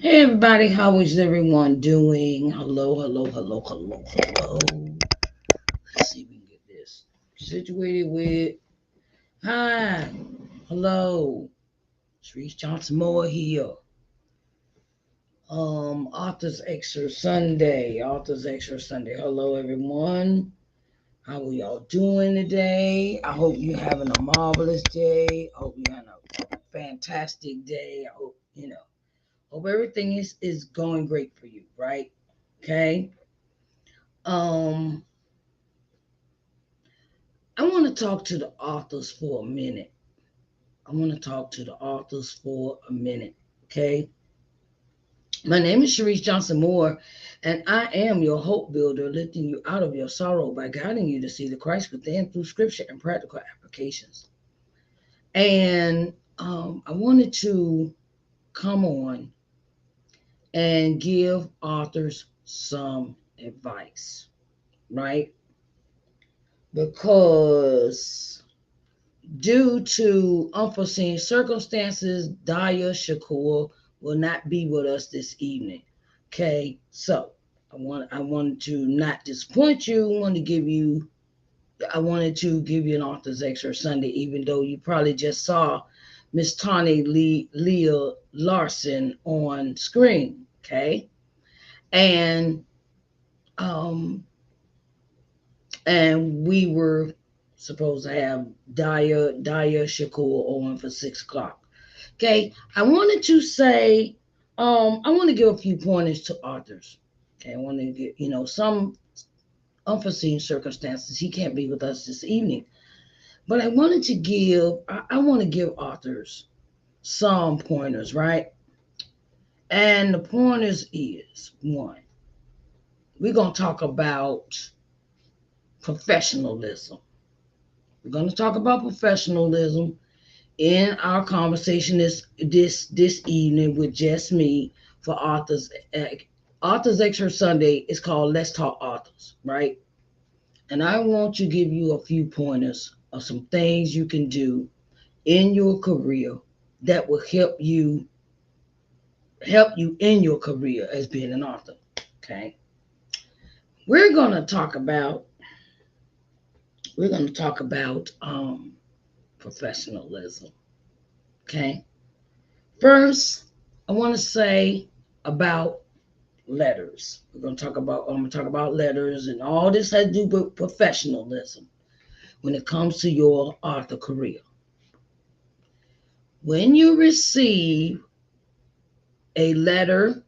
Hey everybody, how is everyone doing? Hello, hello, hello, hello, hello. Let's see if we can get this situated with. Hi, hello. Sharice Johnson Moore here. Authors Excerpt Sunday. Authors Excerpt Sunday. Hello everyone. How are y'all doing today? I hope you're having a marvelous day. I hope you're having a fantastic day. I hope everything is going great for you, right? Okay. Um, I want to talk to the authors for a minute. I want to talk to the authors for a minute. Okay. My name is Sharice Johnson Moore, and I am your hope builder, lifting you out of your sorrow by guiding you to see the Christ within through scripture and practical applications. And I wanted to come on and give authors some advice, right? Because due to unforeseen circumstances, Daya Shakur will not be with us this evening. Okay, so I wanted to not disappoint you. I wanted to give you an author's extra Sunday, even though you probably just saw Miss Tawny Leah Larson on screen. Okay, and um and we were supposed to have Daya Shakur on for 6 o'clock. Okay, I wanted to say, I want to give a few pointers to authors. Okay, I want to get some unforeseen circumstances he can't be with us this evening, but I want to give authors some pointers, right? And the pointers is one, we're gonna talk about professionalism. We're gonna talk about professionalism in our conversation this evening with just me for authors extra Sunday is called Let's Talk Authors, right? And I want to give you a few pointers of some things you can do in your career that will help you in your career as being an author. Okay, we're gonna talk about we're gonna talk about professionalism. Okay, first I want to say about letters. I'm gonna talk about letters, and all this has to do with professionalism when it comes to your author career. When you receive a letter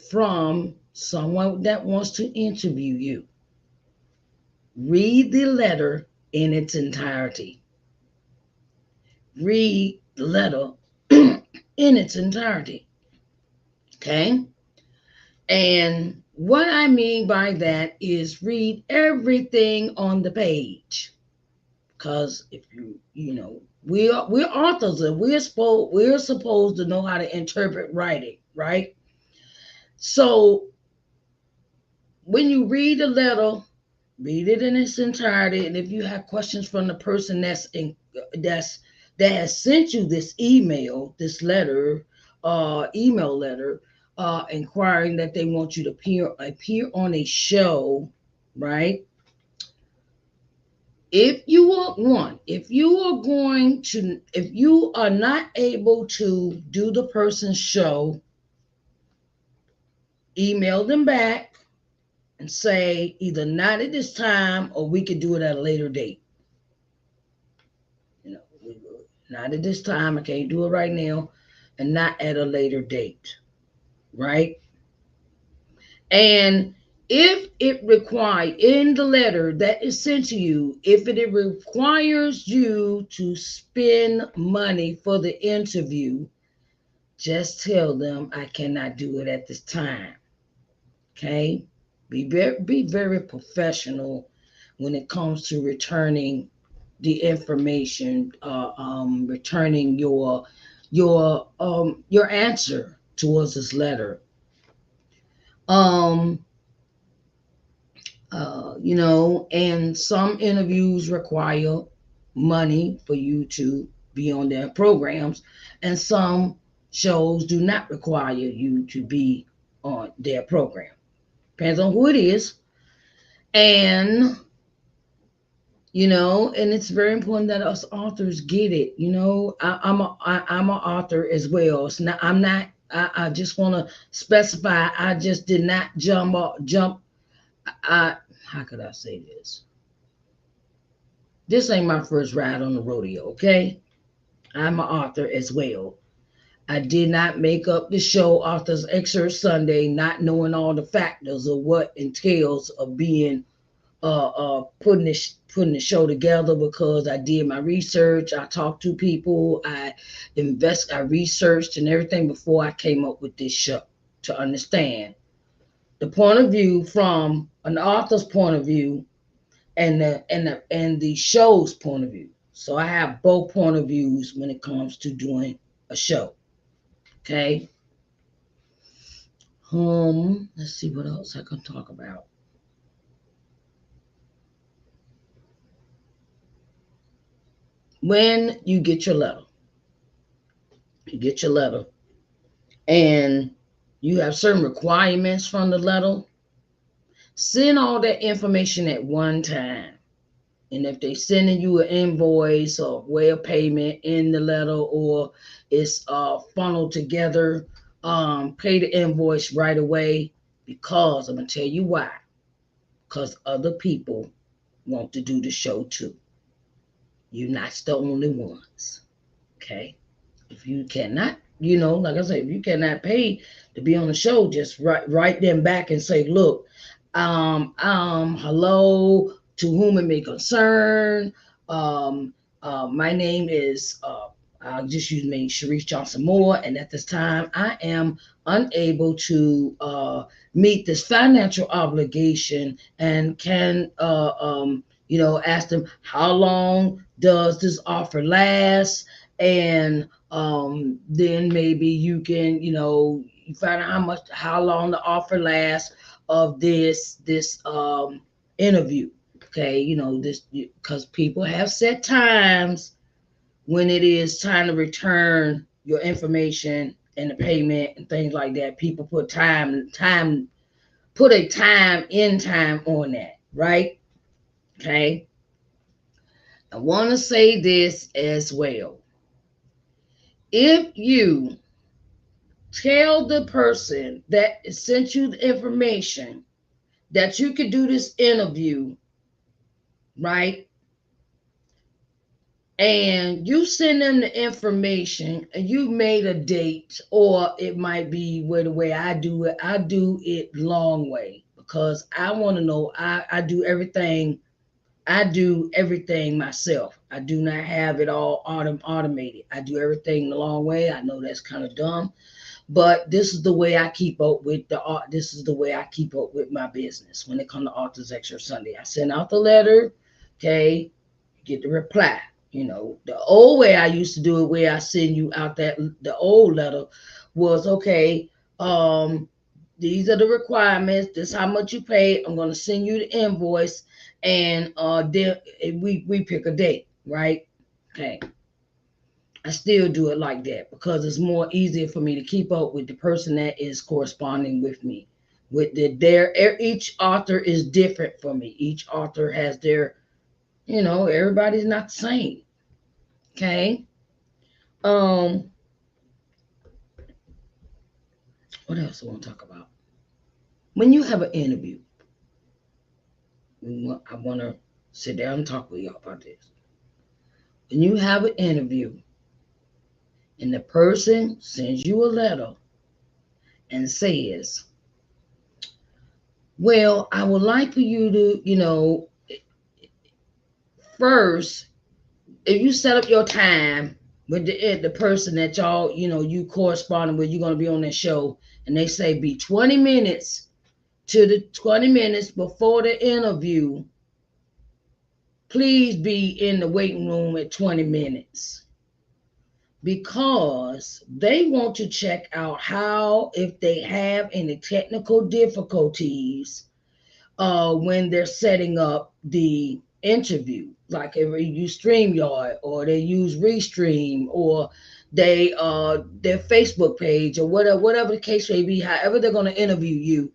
from someone that wants to interview you, read the letter in its entirety. Read the letter in its entirety. Okay? And what I mean by that is read everything on the page. Because if we're authors and we're supposed to know how to interpret writing, right? So when you read the letter, read it in its entirety, and if you have questions from the person that has sent you this email letter, inquiring that they want you to appear on a show, right? If you are not able to do the person's show, email them back and say either not at this time or we could do it at a later date. You know, not at this time. I can't do it right now, and not at a later date, right? And if it requires in the letter that is sent to you, if it requires you to spend money for the interview, just tell them I cannot do it at this time. Okay? Be very professional when it comes to returning the information, returning your answer towards this letter. Um, and some interviews require money for you to be on their programs, and some shows do not require you to be on their program. Depends on who it is. And and it's very important that us authors get it. I'm an author as well. It's not, I'm not. I just want to specify. I just did not jump. I How could I say this? This ain't my first ride on the rodeo. Okay, I'm an author as well. I did not make up the show Author's Excerpt Sunday, not knowing all the factors of what entails of being putting the show together, because I did my research. I talked to people. I researched and everything before I came up with this show, to understand the point of view from an author's point of view, and the show's point of view. So I have both point of views when it comes to doing a show. Okay. Let's see what else I can talk about. When you get your letter, and you have certain requirements from the letter, send all that information at one time. And if they sending you an invoice or way of payment in the letter, or it's funneled together, pay the invoice right away, because I'm gonna tell you why. Because other people want to do the show too. You're not the only ones. Okay. If you cannot, like I said, if you cannot pay to be on the show, just write them back and say, look, hello, to whom it may concern. My name is, I'll just use me, Sharice Johnson Moore, and at this time, I am unable to meet this financial obligation, and can, ask them, how long does this offer last? And then maybe you can, you find out how long the offer lasts of this interview. Okay, this, because people have set times when it is time to return your information and the payment and things like that. People put a time on that, right? Okay. I want to say this as well. If you tell the person that sent you the information that you could do this interview, right? And you send them the information, and you made a date, or it might be where the way I do it long way, because I want to know. I do everything. I do everything myself. I do not have it all automated. I do everything the long way. I know that's kind of dumb, but this is the way I keep up with the art. This is the way I keep up with my business when it comes to Authors Extra Sunday. I send out the letter, okay, get the reply. The old way I used to do it, where I send you out that the old letter was, okay, these are the requirements. This is how much you pay. I'm gonna send you the invoice, and then we pick a date, right? Okay. I still do it like that, because it's more easier for me to keep up with the person that is corresponding with me. Each author is different for me. Each author has their, everybody's not the same. Okay. Um, what else I want to talk about? When you have an interview, I want to sit down and talk with y'all about this. When you have an interview, and the person sends you a letter and says, well, I would like for you to, first, if you set up your time with the person that y'all, you corresponding with, you're going to be on that show, and they say be 20 minutes to the 20 minutes before the interview, please be in the waiting room at 20 minutes, because they want to check out if they have any technical difficulties when they're setting up the interview. Like if they use StreamYard, or they use Restream, or their Facebook page or whatever the case may be, however they're going to interview you,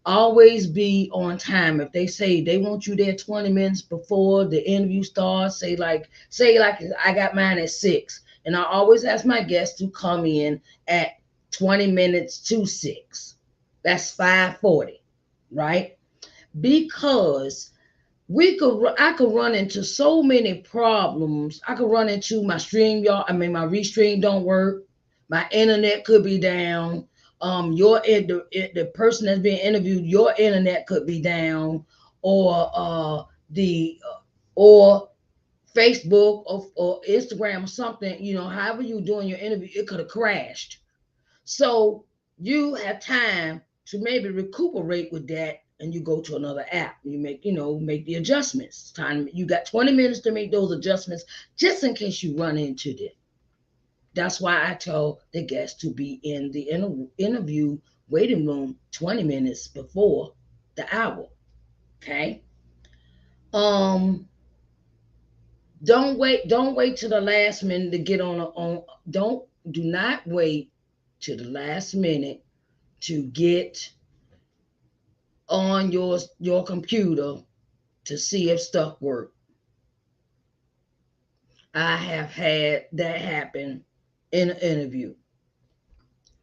always be on time. If they say they want you there 20 minutes before the interview starts, say like I got mine at 6, and I always ask my guests to come in at 20 minutes to 6. That's 5:40, right? Because I could run into so many problems. I could run into my my restream don't work. My internet could be down. The person that's being interviewed, your internet could be down, or the or Facebook or Instagram or something. However you doing your interview, it could have crashed. So you have time to maybe recuperate with that, and you go to another app. You make the adjustments. Time you got 20 minutes to make those adjustments, just in case you run into it. That's why I tell the guests to be in the interview waiting room 20 minutes before the hour. Okay. Um. Don't wait to the last minute to get on. Do not wait to the last minute to get on your computer to see if stuff work. I have had that happen in an interview.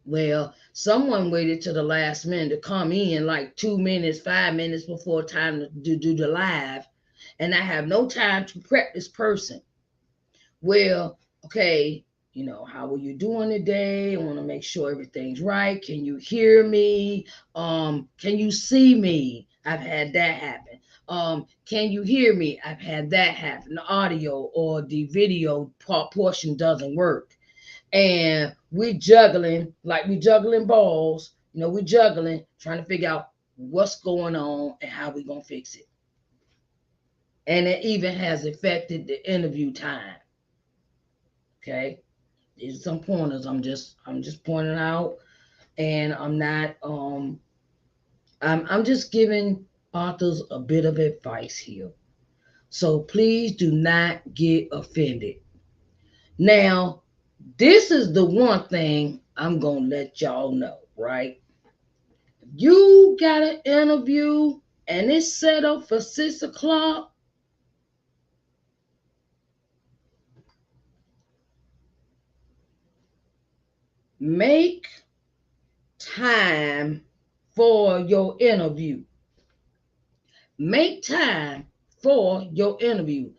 Well, someone waited to the last minute to come in like 2 minutes, 5 minutes before time to do the live, and I have no time to prep this person. Well, okay, how are you doing today? I want to make sure everything's right. Can you hear me? Can you see me? I've had that happen. Can you hear me? I've had that happen. The audio or the video portion doesn't work. And we juggling, like we juggling balls, we juggling, trying to figure out what's going on and how we gonna fix it. And it even has affected the interview time. Okay. These are some pointers I'm just pointing out, and I'm just giving authors a bit of advice here. So please do not get offended. Now, this is the one thing I'm gonna let y'all know, right? You got an interview and it's set up for 6 o'clock. Make time for your interview. Make time for your interview.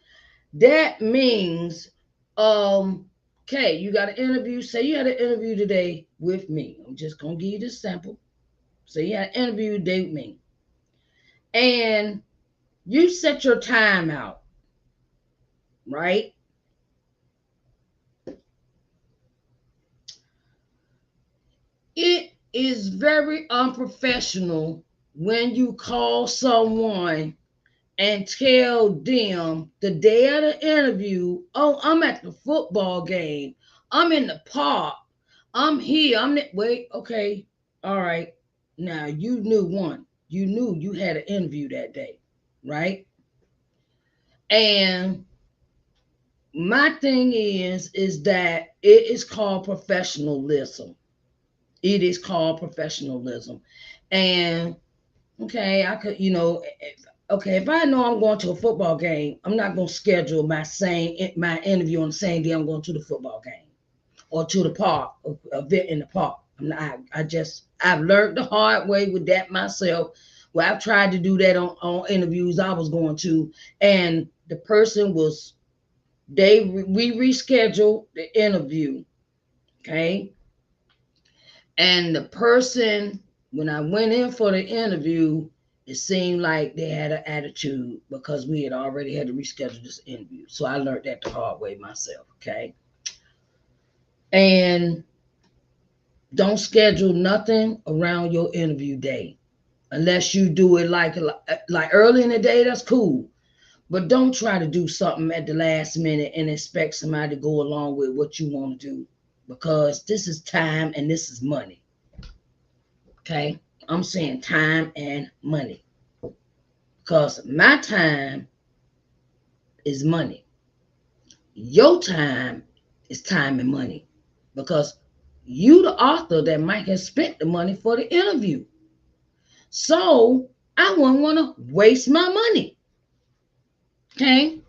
That means, okay, you got an interview. Say you had an interview today with me. I'm just gonna give you this sample. Say you had an interview today with me, and you set your time out, right? It is very unprofessional when you call someone and tell them the day of the interview, oh, I'm at the football game, I'm in the park, I'm here, wait, okay, all right. Now you knew you had an interview that day, right? And my thing is that it is called professionalism. It is called professionalism. And okay, I could, okay, if I know I'm going to a football game, I'm not going to schedule my interview on the same day I'm going to the football game or to the park, event in the park. I've learned the hard way with that myself. Well, I've tried to do that on interviews I was going to, and the person was we rescheduled the interview, okay, and the person, when I went in for the interview, it seemed like they had an attitude because we had already had to reschedule this interview. So I learned that the hard way myself, okay? And don't schedule nothing around your interview day unless you do it like early in the day, that's cool. But don't try to do something at the last minute and expect somebody to go along with what you want to do, because this is time and this is money. Okay? I'm saying time and money, because my time is money. Your time is time and money. because you the author that might have spent the money for the interview. So I wouldn't want to waste my money. Okay.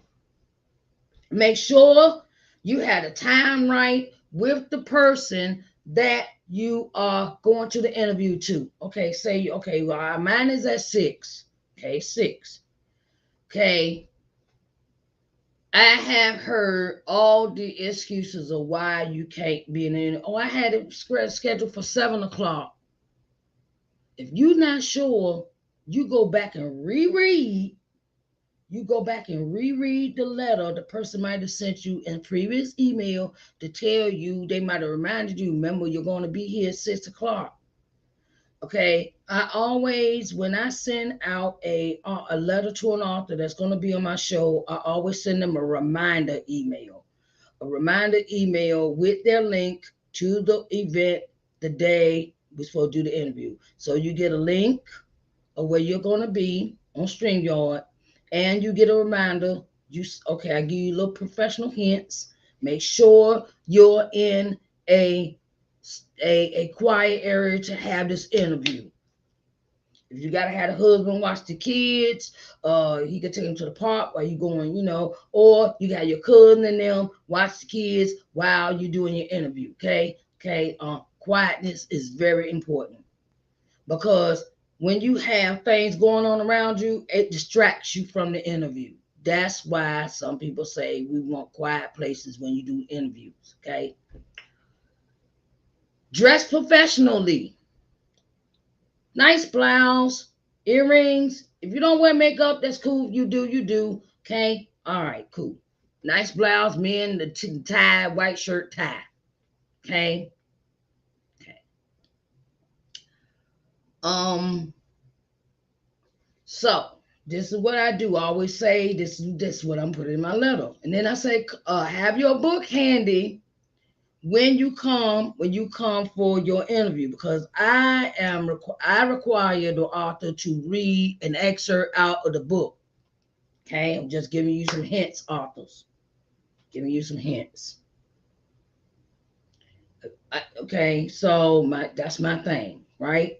Make sure you had a time right with the person that you are going to the interview to. Okay, say, okay, well, mine is at 6. Okay, 6. Okay, I have heard all the excuses of why you can't be in the. Oh, I had it scheduled for 7 o'clock. If you're not sure, you go back and reread. You go back and reread the letter the person might have sent you in previous email to tell you. They might have reminded you. Remember, you're going to be here at 6 o'clock. Okay. I always, when I send out a letter to an author that's going to be on my show, I always send them a reminder email. A reminder email with their link to the event the day we're supposed to do the interview. So you get a link of where you're going to be on StreamYard, and you get a reminder. Okay, I give you little professional hints. Make sure you're in a quiet area to have this interview. If you gotta have a husband watch the kids, he could take them to the park while you going, or you got your cousin and them watch the kids while you're doing your interview. Okay. Quietness is very important because when you have things going on around you, it distracts you from the interview. That's why some people say we want quiet places when you do interviews. Okay. Dress professionally. Nice blouse, earrings. If you don't wear makeup, that's cool. You do, you do. Okay. All right, cool. Nice blouse, men, the tie, white shirt, tie. Okay. Okay. So this is what I do. I always say this is what I'm putting in my letter. And then I say, have your book handy when you come for your interview, because I require the author to read an excerpt out of the book. Okay, I'm just giving you some hints, authors. Giving you some hints. Okay, so that's my thing, right?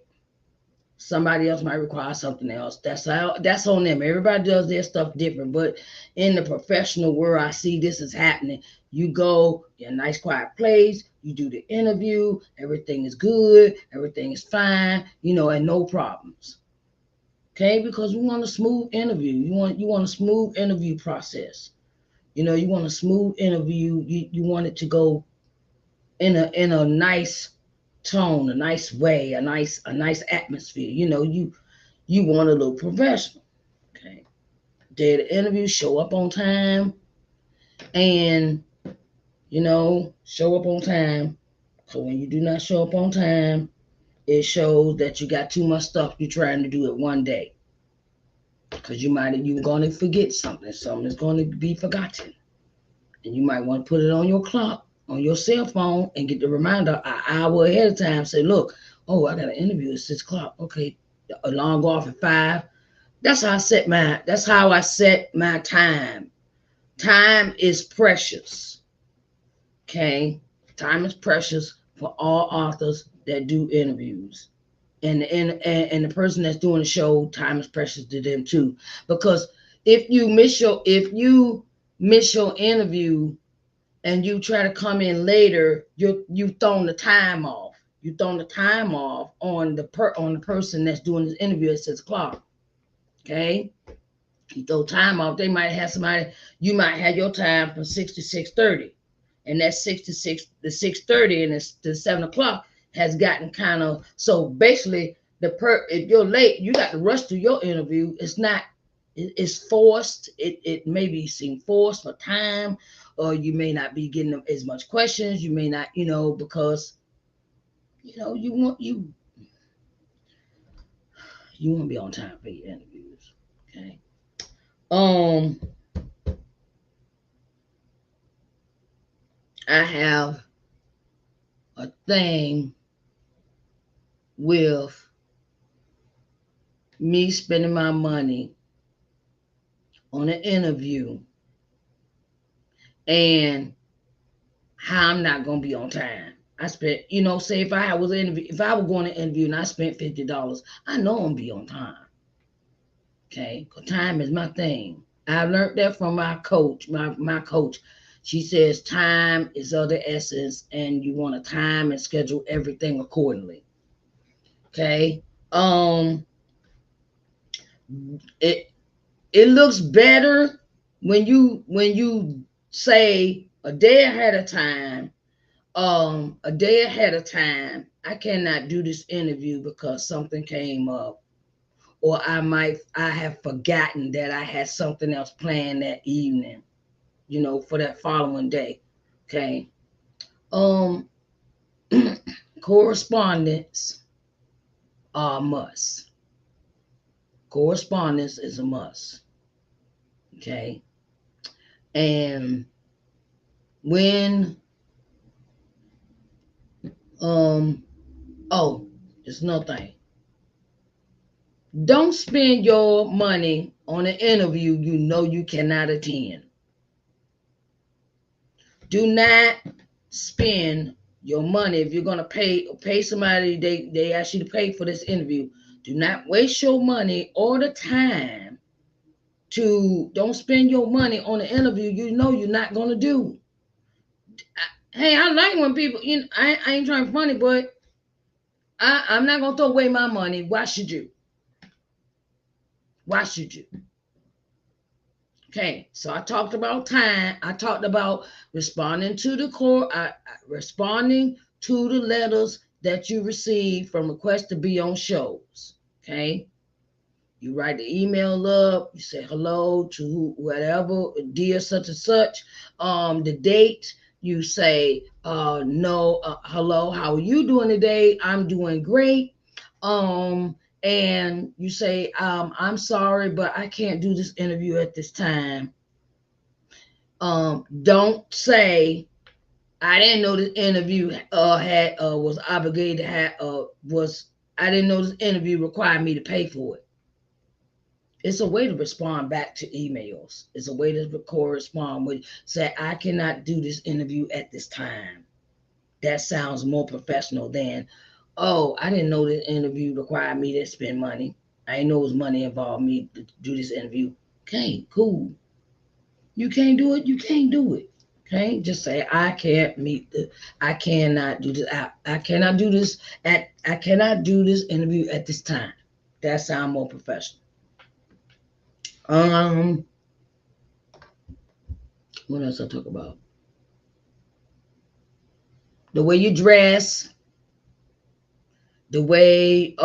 Somebody else might require something else. That's on them. Everybody does their stuff different, but in the professional world, I see this is happening. You go in a nice quiet place, you do the interview, everything is good, everything is fine, and no problems. Okay, because we want a smooth interview. You want a smooth interview process. You want a smooth interview. You want it to go in a nice tone, a nice way, a nice atmosphere. You want to look professional. Okay. Day the interview, show up on time, and show up on time. So when you do not show up on time, it shows that you got too much stuff you're trying to do it one day. Because you're going to forget something. Something is going to be forgotten. And you might want to put it on your clock, on your cell phone, and get the reminder an hour ahead of time. Say, look, oh, I got an interview at 6 o'clock. Okay, the alarm go off at 5. That's how I set my time. Time is precious. Okay, time is precious for all authors that do interviews. And the person that's doing the show, time is precious to them too. Because if you miss your interview and you try to come in later, you thrown the time off. You thrown the time off on the person that's doing this interview at 6 o'clock. Okay, you throw time off. They might have somebody. You might have your time from 6 to 6:30, and that 6 to 6 the 6:30 and the 7 o'clock has gotten kind of. So basically, if you're late, you got to rush to your interview. It's not. It's forced. It maybe seem forced for time, or you may not be getting as much questions. You may not, because you want to be on time for your interviews. Okay. Um, I have a thing with me spending my money on an interview and how I'm not gonna be on time. I spent, say if I was going to interview and I spent $50, I know I'm gonna be on time. Okay, 'cause time is my thing. I learned that from my coach. My coach, she says time is of the essence, and you want to time and schedule everything accordingly. Okay, um, it it looks better when you say a day ahead of time. A day ahead of time, I cannot do this interview because something came up, or I have forgotten that I had something else planned that evening, for that following day. Okay. Um, correspondence are a must. Correspondence is a must. Okay. And when um oh, there's another thing. Don't spend your money on an interview you know you cannot attend. Do not spend your money if you're gonna pay somebody. They ask you to pay for this interview. Do not waste your money or the time to don't spend your money on an interview you know you're not gonna do. Hey, I like when people, I ain't trying to be funny, but I'm not gonna throw away my money. Why should you? Why should you? Okay, so I talked about time. I talked about responding to the responding to the letters that you receive from requests to be on shows. Okay, you write the email up. You say hello to whatever, dear such and such. The date. You say no, hello. How are you doing today? I'm doing great. And you say I'm sorry, but I can't do this interview at this time. Don't say I didn't know this interview had was obligated to have was I didn't know this interview required me to pay for it. It's a way to respond back to emails. It's a way to correspond with say I cannot do this interview at this time. That sounds more professional than I didn't know this interview required me to spend money. I didn't know it was money involved me to do this interview. Okay, cool. You can't do it, you can't do it. Okay, just say I cannot do this. I cannot do this I cannot do this interview at this time. That sounds more professional. Um, what else I talk about? The way you dress, the way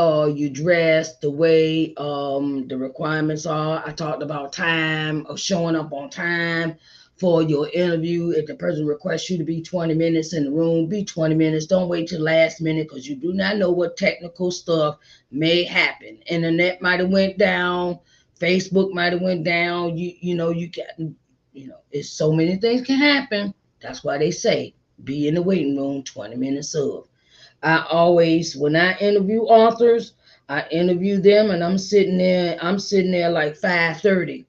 the requirements are. I talked about time of showing up on time for your interview. If the person requests you to be 20 minutes in the room, be 20 minutes. Don't wait till last minute because you do not know what technical stuff may happen. Internet might have went down, Facebook might have went down. You can it's so many things can happen. That's why they say be in the waiting room 20 minutes of. I always, when I interview authors, I interview them and I'm sitting there like 5:30.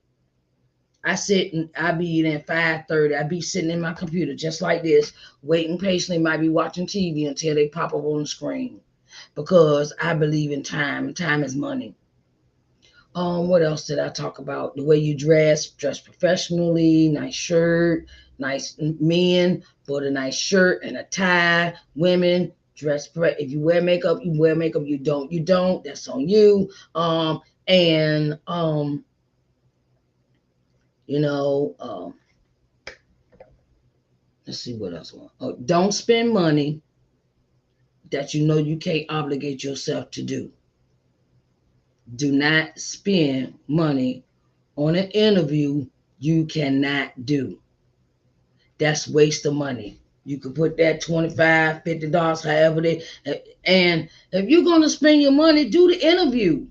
I be there 5:30. I be sitting in my computer just like this, waiting patiently, might be watching TV until they pop up on the screen. Because I believe in time. Time is money. What else did I talk about? The way you dress professionally, nice shirt, nice men for the nice shirt and a tie. Women if you wear makeup, you wear makeup. You don't. That's on you. And you know, let's see what else. Don't spend money that you know you can't obligate yourself to do. Do not spend money on an interview you cannot do. That's waste of money. You could put that $25, $50, however they. And if you're gonna spend your money, do the interview.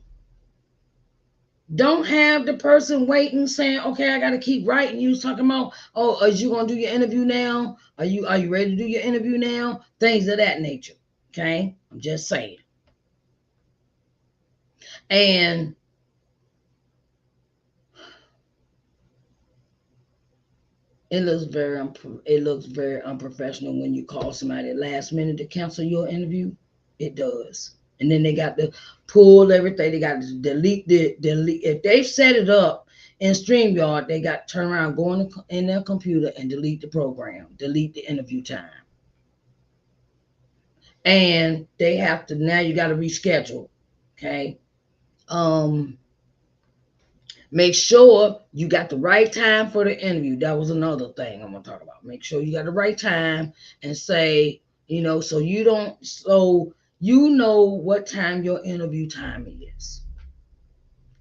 Don't have the person waiting, saying, "Okay, I got to keep writing." You was talking about, "Oh, are you gonna do your interview now? Are you ready to do your interview now?" Things of that nature. Okay, I'm just saying. And it looks very unprofessional when you call somebody at last minute to cancel your interview. It does. And then they got to pull everything. They got to delete. If they set it up in StreamYard, they got to turn around, go in their computer and delete the program, delete the interview time. And they have to, now you got to reschedule. Okay. Um, Make sure you got the right time for the interview. That was another thing I'm gonna talk about. Make sure you got the right time and say, so you don't, so you know what time your interview time is.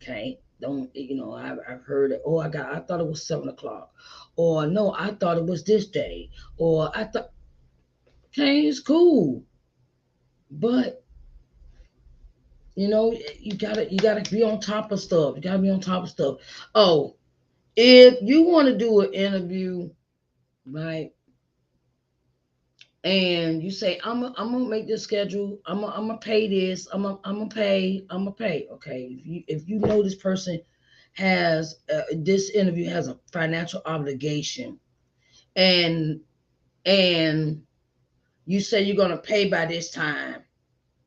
Okay. Don't, I've heard it. Oh, I thought it was 7 o'clock. Or no, I thought it was this day. Or I thought, okay, it's cool. But you gotta be on top of stuff. You gotta be on top of stuff. Oh, if you want to do an interview, right? And you say, I'm gonna make this schedule. I'm gonna pay this. I'm gonna pay. I'm gonna pay. Okay. If you know this person has this interview has a financial obligation, and and you say you're gonna pay by this time,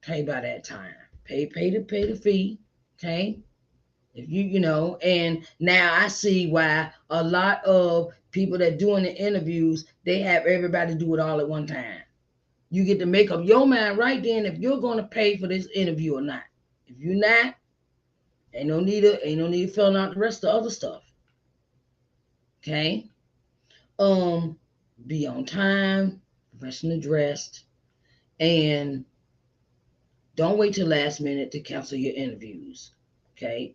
pay by that time. Pay the fee. Okay. If and now I see why a lot of people that doing the interviews, they have everybody do it all at one time. You get to make up your mind right then if you're going to pay for this interview or not. If you're not, ain't no need filling out the rest of the other stuff. Okay. Um, be on time, professionally dressed, and don't wait till last minute to cancel your interviews. Okay.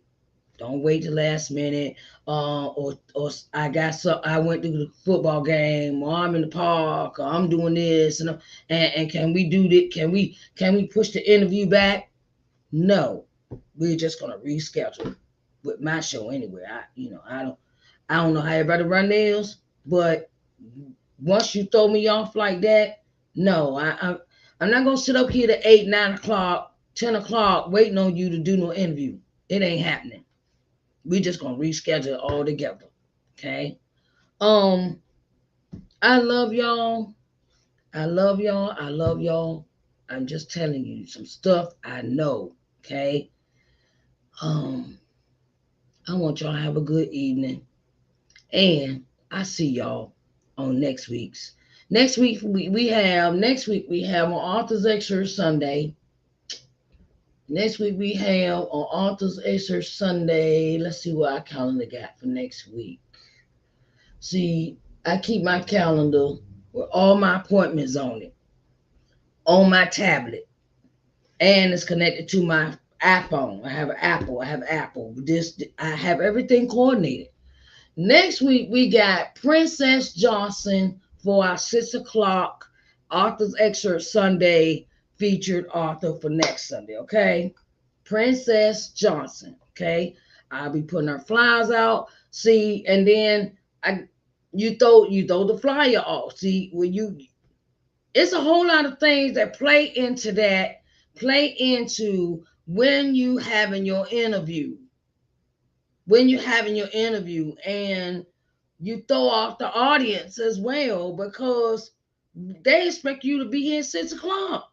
Don't wait till last minute. Or I went to the football game, or I'm in the park, or I'm doing this, and can we do that? Can we push the interview back? No, we're just gonna reschedule with my show anyway. I don't know how everybody run theirs, but once you throw me off like that, no, I'm not gonna sit up here to 8, 9 o'clock, 10 o'clock waiting on you to do no interview. It ain't happening. We just gonna reschedule it all together. Okay. Um, I love y'all. I love y'all. I love y'all. I'm just telling you some stuff I know. Okay. Um, I want y'all to have a good evening. And I see y'all on next week's. Next week we have on Author's Excerpt Sunday. Next week we have on Author's Excerpt Sunday. Let's see what our calendar got for next week. See, I keep my calendar with all my appointments on it, on my tablet, and it's connected to my iPhone. I have an Apple. I have Apple. I have everything coordinated. Next week we got Princess Johnson for our 6 o'clock Author's Excerpt Sunday featured author for next Sunday. Okay, Princess Johnson. Okay, I'll be putting her flyers out. See, and then I you throw the flyer off. See, when you it's a whole lot of things that play into when you having your interview. When you having your interview, and you throw off the audience as well, because they expect you to be here at 6 o'clock.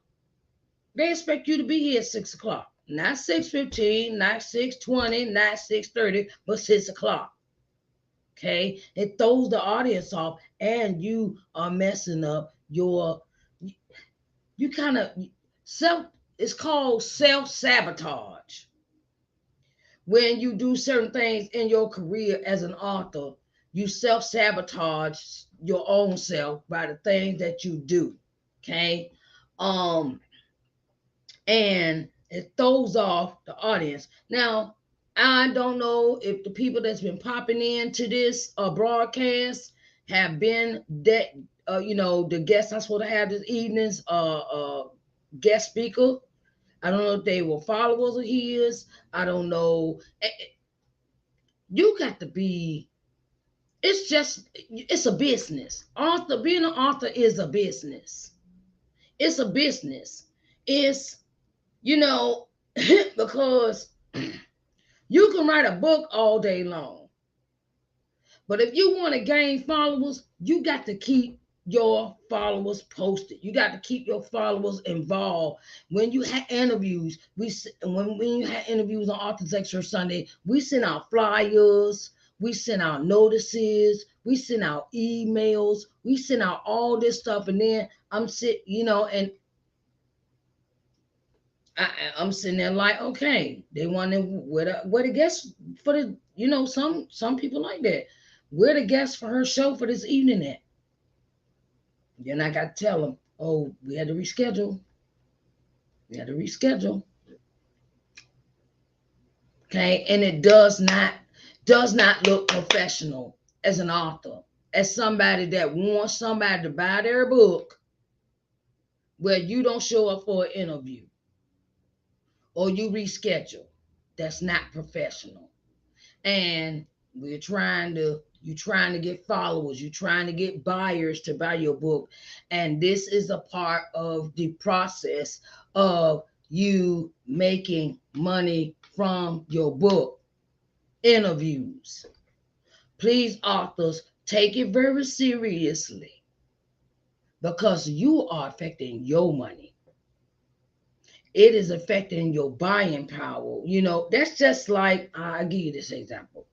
They expect you to be here at 6 o'clock. Not 6:15, not 6:20, not 6:30, but 6 o'clock. Okay, it throws the audience off, and you are messing up your. You kind of self. It's called self sabotage. When you do certain things in your career as an author, you self sabotage your own self by the things that you do. Okay, um, and it throws off the audience. Now, I don't know if the people that's been popping into this broadcast have been that the guests I'm supposed to have this evening's guest speaker. I don't know if they were followers of his. I don't know. You got to be. It's a business. Being an author is a business. It's a business. It's you know because you can write a book all day long, But if you want to gain followers, you got to keep your followers posted. You got to keep your followers involved. When you have interviews, when you have interviews on Authors Excerpt Sunday, we send out flyers, we send out notices, we send out emails, we send out all this stuff, and then and I'm sitting there like, okay, they want to where the guests for the some people like that. Where the guests for her show for this evening at? Then I got to tell them, oh, we had to reschedule. We had to reschedule. Okay, and it does not look professional as an author, as somebody that wants somebody to buy their book, where you don't show up for an interview or you reschedule. That's not professional. And you're trying to get followers, you're trying to get buyers to buy your book, and this is a part of the process of you making money from your book. Interviews. Please, authors, take it very seriously, because you are affecting your money. It is affecting your buying power. That's just like, I'll give you this example.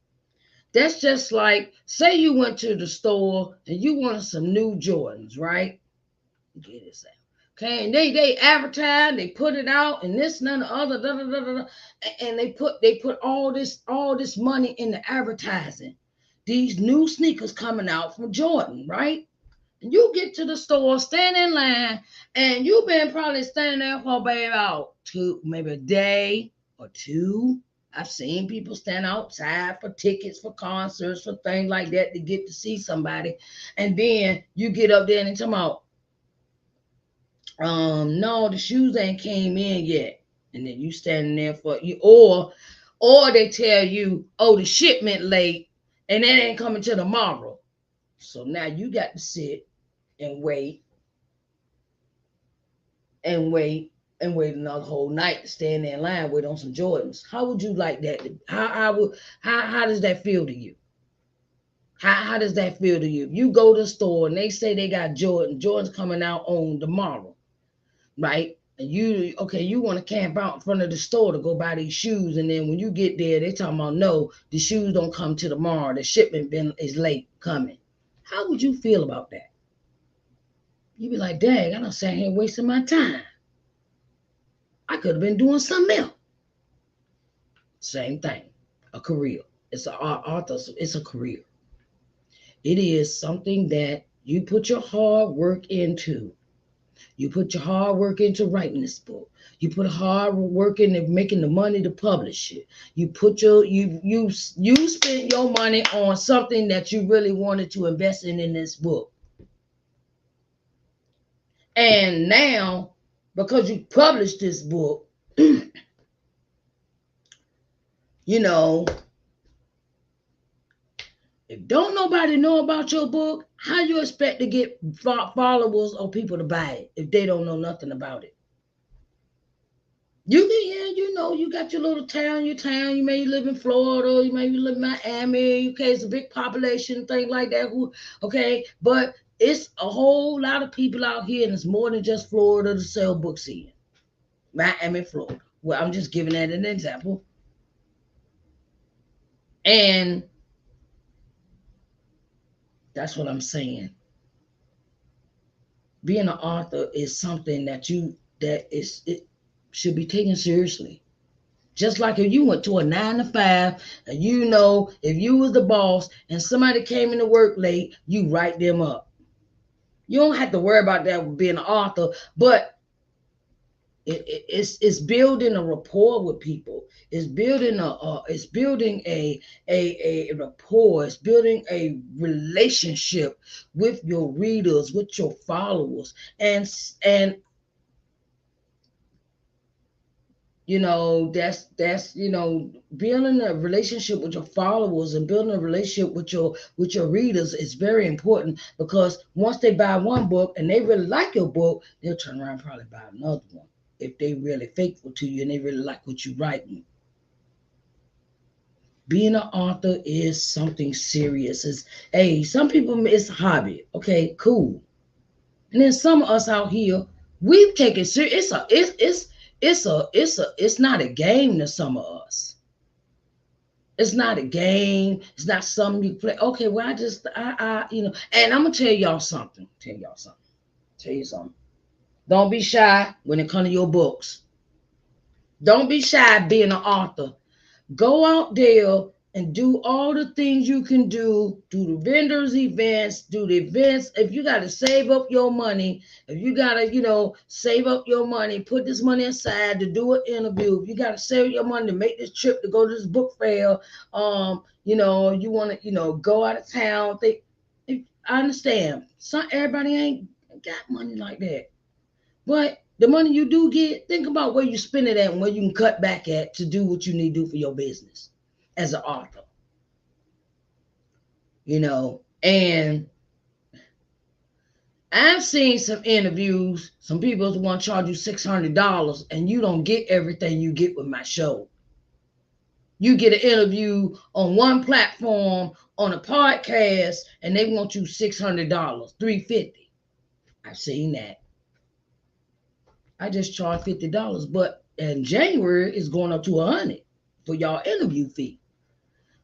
That's just like, say you went to the store and you wanted some new Jordans, right? Get this out. Okay, and they advertise, they put it out, and this and the other, da, da, da, da, and they put all this money in the advertising. These new sneakers coming out from Jordan, right? And you get to the store, stand in line, and you've been probably standing there for about maybe a day or two. I've seen people stand outside for tickets, for concerts, for things like that to get to see somebody. And then you get up there and tell them out, no, the shoes ain't came in yet. And then you standing there for you, or they tell you, oh, the shipment late and it ain't coming till tomorrow. So now you got to sit and wait and wait and wait another whole night to stand there in line, wait on some Jordans. How would you like that? How does that feel to you? How does that feel to you? You go to the store and they say they got Jordan's coming out on tomorrow, right? And you want to camp out in front of the store to go buy these shoes, and then when you get there, they talking about, no, the shoes don't come till tomorrow. The shipment is late coming. How would you feel about that? You'd be like, dang, I done sat here wasting my time. I could have been doing something else. Same thing. A career. It's an author. It's a career. It is something that you put your hard work into. You put your hard work into writing this book. You put hard work into making the money to publish it. You spent your money on something that you really wanted to invest in this book. And now, because you published this book, you know, if don't nobody know about your book, how you expect to get followers or people to buy it if they don't know nothing about it? You can, yeah, you got your little town, you may live in Florida, you may live in Miami, okay, it's a big population, thing like that. Okay, but it's a whole lot of people out here, and it's more than just Florida to sell books in. Miami, Florida. Well, I'm just giving that an example. And that's what I'm saying. Being an author is something it should be taken seriously. Just like if you went to a 9 to 5, and if you was the boss and somebody came into work late, you write them up. You don't have to worry about that with being an author, but it's building a rapport with people. It's building a rapport. It's building a relationship with your readers, with your followers, and that's building a relationship with your followers and building a relationship with your readers is very important, because once they buy one book and they really like your book, they'll turn around and probably buy another one if they really faithful to you and they really like what you're writing. Being an author is something serious. It's, hey, some people it's a hobby. Okay, cool. And then some of us out here, we take it serious. It's not a game to some of us. It's not a game. It's not something you play. Okay, well, and I'm gonna tell y'all something. Tell y'all something. Tell you something. Don't be shy when it comes to your books. Don't be shy being an author. Go out there and do all the things you can do the vendors events, do the events. If you got to save up your money, if you got to save up your money, put this money aside to do an interview, if you got to save your money to make this trip to go to this book fair, you want to go out of town. I understand some everybody ain't got money like that, but the money you do get, think about where you spend it at and where you can cut back at to do what you need to do for your business as an author, And I've seen some interviews, some people want to charge you $600 and you don't get everything you get with my show. You get an interview on one platform on a podcast and they want you $600, $350. I've seen that. I just charge $50, but in January it's going up to $100 for y'all interview fee.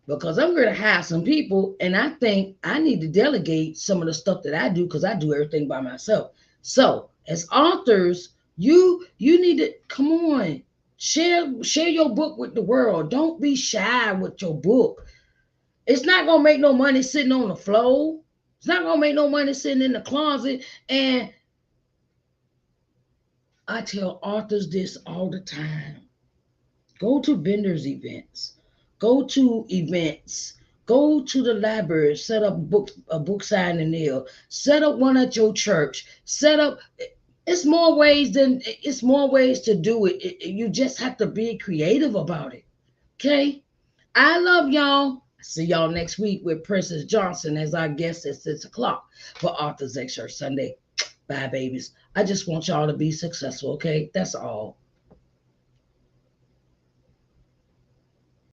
Because I'm going to hire some people, and I think I need to delegate some of the stuff that I do because I do everything by myself. So, as authors, you need to come on, share your book with the world. Don't be shy with your book. It's not gonna make no money sitting on the floor. It's not gonna make no money sitting in the closet. And I tell authors this all the time. Go to vendors events. Go to events. Go to the library. Set up a book signing there. Set up one at your church. Set up. It's more ways to do it. You just have to be creative about it. Okay. I love y'all. See y'all next week with Princess Johnson as our guest at 6 o'clock for Authors Excerpt Sunday. Bye, babies. I just want y'all to be successful. Okay. That's all.